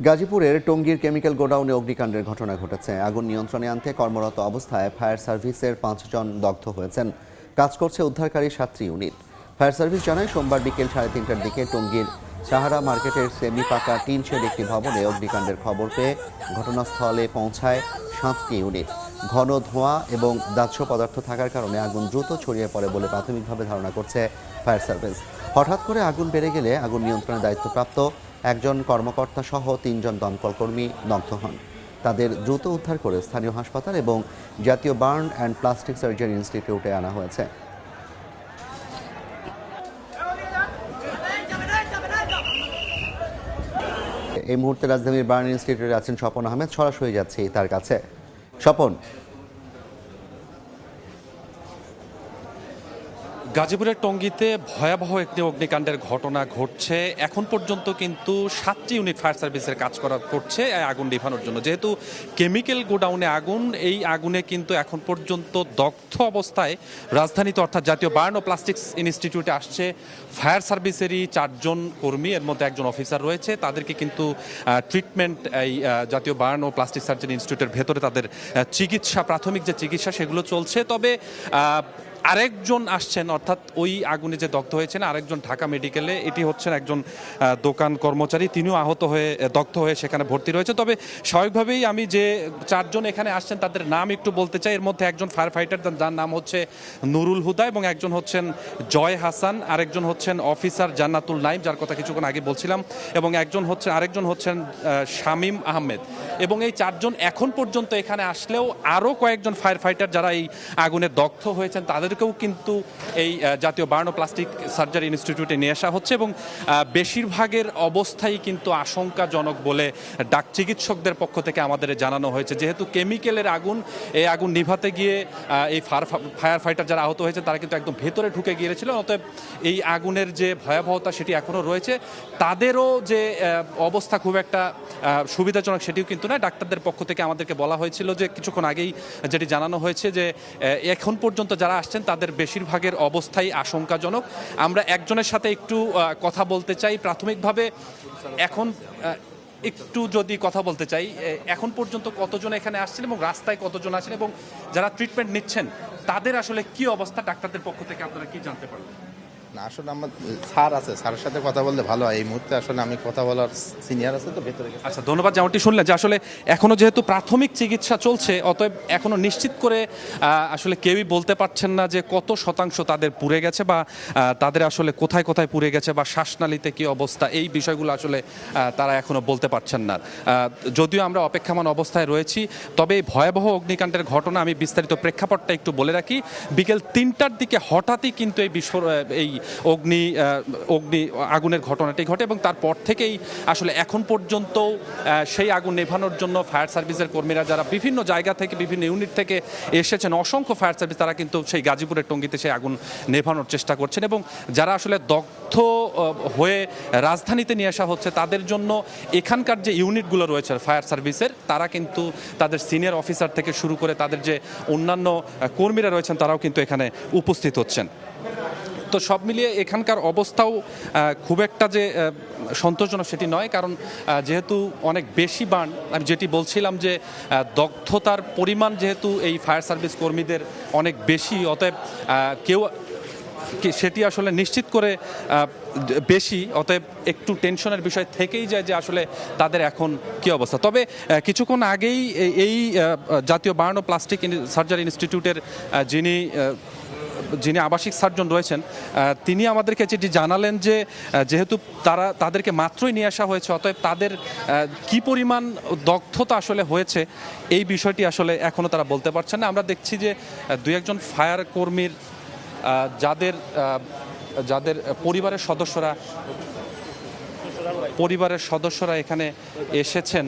গাজীপুরের টঙ্গীর কেমিক্যাল গোডাউনে অগ্নিকাণ্ডের ঘটনা ঘটেছে। আগুন নিয়ন্ত্রণে আনতে কর্মরত অবস্থায় ফায়ার সার্ভিসের 5 জন দগ্ধ হয়েছেন। কাজ করছে উদ্ধারকারী 7টি ইউনিট। ফায়ার সার্ভিস জানায়, সোমবার বিকেল 3:30টার দিকে টঙ্গীর সাহারা মার্কেটের সেমি পাকা টিন শেড একটি ভবনে অগ্নিকাণ্ডের খবর পেয়ে ঘটনাস্থলে পৌঁছায় 7টি ইউনিট। ঘন ধোঁয়া এবং দাহ্য পদার্থ থাকার কারণে আগুন দ্রুত ছড়িয়ে পড়ে বলে প্রাথমিকভাবে ধারণা করছে ফায়ার সার্ভিস। হঠাৎ করে আগুন বেড়ে গেলে আগুন নিয়ন্ত্রণের দায়িত্বপ্রাপ্ত একজন কর্মকর্তা সহ 3 জন দমকল কর্মী দগ্ধ হন। তাদের দ্রুত উদ্ধার করে স্থানীয় হাসপাতাল এবং জাতীয় বার্ন অ্যান্ড প্লাস্টিক সার্জারি ইনস্টিটিউটে আনা হয়েছে। এই মুহূর্তে রাজধানীর বার্ন ইনস্টিটিউটে আছেন স্বপন আহমেদ। সরাসরি যাচ্ছি তার কাছে। স্বপন, গাজীপুরের টঙ্গীতে ভয়াবহ একটি অগ্নিকাণ্ডের ঘটনা ঘটছে। এখন পর্যন্ত কিন্তু 7টি ইউনিট ফায়ার সার্ভিসের কাজ করছে আগুন নিভানোর জন্য। যেহেতু কেমিক্যাল গোডাউনে আগুন, এই আগুনে কিন্তু এখন পর্যন্ত দগ্ধ অবস্থায় রাজধানীতে অর্থাৎ জাতীয় বার্ন ও প্লাস্টিক্স ইনস্টিটিউটে আসছে ফায়ার সার্ভিসেরই 4 জন কর্মী, এর মধ্যে একজন অফিসার রয়েছে। তাদেরকে কিন্তু ট্রিটমেন্ট এই জাতীয় বার্ন ও প্লাস্টিক সার্জারি ইনস্টিটিউটের ভেতরে তাদের চিকিৎসা, প্রাথমিক যে চিকিৎসা সেগুলো চলছে। তবে আরেকজন আসছেন, অর্থাৎ ওই আগুনে যে দগ্ধ হয়েছেন আরেকজন ঢাকা মেডিকেলে, এটি হচ্ছেন একজন দোকান কর্মচারী, তিনিও আহত হয়ে দগ্ধ হয়ে সেখানে ভর্তি রয়েছে। তবে স্বাভাবিকভাবেই আমি যে 4 জন এখানে আসছেন তাদের নাম একটু বলতে চাই। এর মধ্যে একজন ফায়ার ফাইটার, যার নাম হচ্ছে নুরুল হুদা, এবং একজন হচ্ছেন জয় হাসান, আরেকজন হচ্ছেন অফিসার জান্নাতুল নাইম, যার কথা কিছুক্ষণ আগে বলছিলাম, এবং আরেকজন হচ্ছেন শামীম আহমেদ। এবং এই 4 জন এখন পর্যন্ত এখানে আসলেও আরও কয়েকজন ফায়ার ফাইটার যারা এই আগুনে দগ্ধ হয়েছেন তাদেরকেও কিন্তু এই জাতীয় বার্ন ও প্লাস্টিক সার্জারি ইনস্টিটিউটে নিয়ে আসা হচ্ছে। এবং বেশিরভাগের অবস্থাই কিন্তু আশঙ্কাজনক বলে ডাক চিকিৎসকদের পক্ষ থেকে আমাদের জানানো হয়েছে। যেহেতু কেমিক্যালের আগুন, এই আগুন নিভাতে গিয়ে এই ফায়ার ফাইটার যারা আহত হয়েছে তারা কিন্তু একদম ভেতরে ঢুকে গিয়েছিল। অতএব এই আগুনের যে ভয়াবহতা সেটি এখনও রয়েছে। তাদেরও যে অবস্থা খুব একটা সুবিধাজনক সেটিও কিন্তু না। ডাক্তারদের পক্ষ থেকে আমাদেরকে বলা হয়েছিল যে, কিছুক্ষণ আগেই যেটি জানানো হয়েছে যে এখন পর্যন্ত যারা আসছেন তাদের বেশিরভাগের অবস্থাই আশঙ্কাজনক। আমরা একজনের সাথে একটু কথা বলতে চাই প্রাথমিকভাবে। এখন একটু যদি কথা বলতে চাই, এখন পর্যন্ত কতজন এখানে আসছেন এবং রাস্তায় কতজন আছেন এবং যারা ট্রিটমেন্ট নিচ্ছেন তাদের আসলে কি অবস্থা, ডাক্তারদের পক্ষ থেকে আপনারা কি জানতে পারবেন? না, আসলে আমার স্যার আছে, স্যারের সাথে কথা বললে ভালো হয়। এই মুহূর্তে আসলে আমি কথা বলার সিনিয়র আছে তো ভেতরে। আচ্ছা, ধন্যবাদ। যেমনটি শুনলেন যে আসলে এখনও যেহেতু প্রাথমিক চিকিৎসা চলছে, অতএব এখনও নিশ্চিত করে আসলে কেউই বলতে পারছেন না যে কত শতাংশ তাদের পুড়ে গেছে বা তাদের আসলে কোথায় কোথায় পুড়ে গেছে বা শ্বাসনালীতে কী অবস্থা, এই বিষয়গুলো আসলে তারা এখনও বলতে পারছেন না। যদিও আমরা অপেক্ষমান অবস্থায় রয়েছি, তবে এই ভয়াবহ অগ্নিকাণ্ডের ঘটনা আমি বিস্তারিত প্রেক্ষাপটটা একটু বলে রাখি। বিকেল 3টার দিকে হঠাৎই কিন্তু এই আগুনের ঘটনাটি ঘটে এবং তারপর থেকেই আসলে এখন পর্যন্ত সেই আগুন নেভানোর জন্য ফায়ার সার্ভিসের কর্মীরা যারা বিভিন্ন জায়গা থেকে, বিভিন্ন ইউনিট থেকে এসেছেন, অসংখ্য ফায়ার সার্ভিস, তারা কিন্তু সেই গাজীপুরের টঙ্গীতে সেই আগুন নেভানোর চেষ্টা করছেন। এবং যারা আসলে দগ্ধ হয়ে রাজধানীতে নিয়ে আসা হচ্ছে তাদের জন্য এখানকার যে ইউনিটগুলো রয়েছে ফায়ার সার্ভিসের, তারা কিন্তু তাদের সিনিয়র অফিসার থেকে শুরু করে তাদের যে অন্যান্য কর্মীরা রয়েছেন তারাও কিন্তু এখানে উপস্থিত হচ্ছেন। তো সব মিলিয়ে এখানকার অবস্থাও খুব একটা যে সন্তোষজনক সেটি নয়, কারণ যেহেতু অনেক বেশি বার্ন, আমি যেটি বলছিলাম যে দগ্ধতার পরিমাণ যেহেতু এই ফায়ার সার্ভিস কর্মীদের অনেক বেশি, অতএব কেউ সেটি আসলে নিশ্চিত করে বেশি, অতএব একটু টেনশনের বিষয় থেকেই যায় যে আসলে তাদের এখন কী অবস্থা। তবে কিছুক্ষণ আগেই এই জাতীয় বার্ন ও প্লাস্টিক সার্জারি ইনস্টিটিউটের যিনি আবাসিক সার্জন রয়েছেন, তিনি আমাদেরকে যেটি জানালেন যে যেহেতু তাদেরকে মাত্রই নিয়ে আসা হয়েছে, অতএব তাদের কি পরিমাণ দগ্ধতা আসলে হয়েছে এই বিষয়টি আসলে এখনও তারা বলতে পারছেন না। আমরা দেখছি যে 2-1 ফায়ার কর্মীর যাদের পরিবারের সদস্যরা এখানে এসেছেন,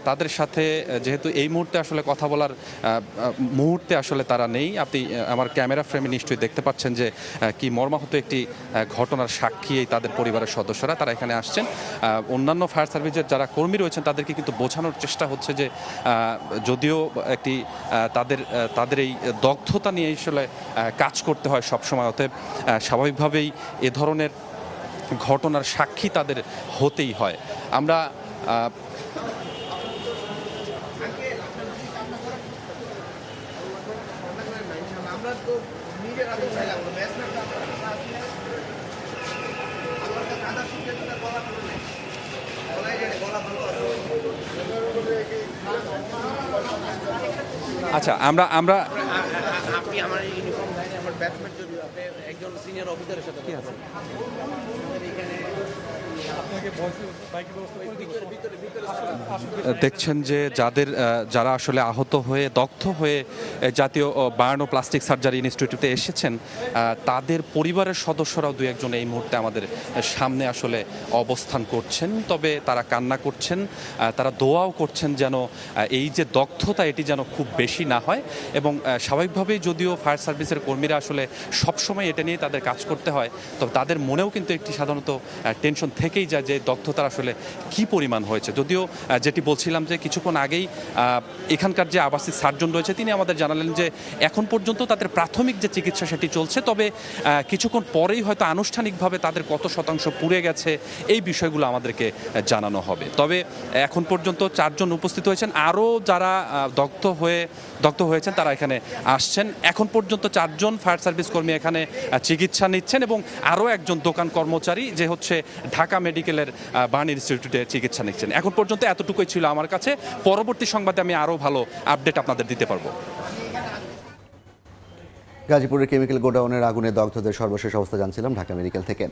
তাদের সাথে যেহেতু এই মুহূর্তে আসলে কথা বলার মুহূর্তে আসলে তারা নেই। আপনি আমার ক্যামেরা ফ্রেমে নিশ্চয়ই দেখতে পাচ্ছেন যে কি মর্মাহত একটি ঘটনার সাক্ষী এই তাদের পরিবারের সদস্যরা, তারা এখানে আসছেন। অন্যান্য ফায়ার সার্ভিসের যারা কর্মী রয়েছেন তাদেরকে কিন্তু বোঝানোর চেষ্টা হচ্ছে যে যদিও একটি তাদের এই দগ্ধতা নিয়ে আসলে কাজ করতে হয় সবসময়, অতএব স্বাভাবিকভাবেই এ ধরনের ঘটনার সাক্ষী তাদের হতেই হয়। আমরা আচ্ছা আমরা আমরা আপনি আমার ইউনিফর্ম লাইনে আমার ব্যাটসম্যান যদি আপনি একজন সিনিয়র অফিসারের সাথে কথা বলেন। দেখছেন যে যারা আসলে আহত হয়ে দগ্ধ হয়ে জাতীয় বার্ন ও প্লাস্টিক সার্জারি ইনস্টিটিউটে এসেছেন তাদের পরিবারের সদস্যরাও দু একজন এই মুহূর্তে আমাদের সামনে আসলে অবস্থান করছেন, তবে তারা কান্না করছেন, তারা দোয়াও করছেন যেন এই যে দগ্ধতা এটি যেন খুব বেশি না হয়। এবং স্বাভাবিকভাবেই যদিও ফায়ার সার্ভিসের কর্মীরা আসলে সবসময় এটা নিয়ে তাদের কাজ করতে হয়, তবে তাদের মনেও কিন্তু একটি সাধারণত টেনশন থেকেই যায় যে দগ্ধতার আসলে কি পরিমাণ হয়েছে। যদিও যেটি বলছিলাম যে কিছুক্ষণ আগেই এখানকার যে আবাসিক সার্জন রয়েছে তিনি আমাদের জানালেন যে এখন পর্যন্ত তাদের প্রাথমিক যে চিকিৎসা সেটি চলছে, তবে কিছুক্ষণ পরেই হয়তো আনুষ্ঠানিকভাবে তাদের কত শতাংশ পুড়ে গেছে এই বিষয়গুলো আমাদেরকে জানানো হবে। তবে এখন পর্যন্ত 4 জন উপস্থিত হয়েছেন, আরও যারা দগ্ধ হয়েছেন তারা এখানে আসছেন। এখন পর্যন্ত 4 জন ফায়ার সার্ভিস কর্মী এখানে চিকিৎসা নিচ্ছেন এবং আরও একজন দোকান কর্মচারী যে হচ্ছে ঢাকা মেডিকেলের বার্ন ইনস্টিটিউটে চিকিৎসা নিচ্ছেন। এখন পর্যন্ত এতটুকুই ছিল আমার কাছে। পরবর্তী সংবাদে আমি আরও ভালো আপডেট আপনাদের দিতে পারবো। গাজীপুরের কেমিক্যাল গোডাউনের আগুনে দগ্ধদের সর্বশেষ অবস্থা জানছিলাম ঢাকা মেডিকেল থেকে।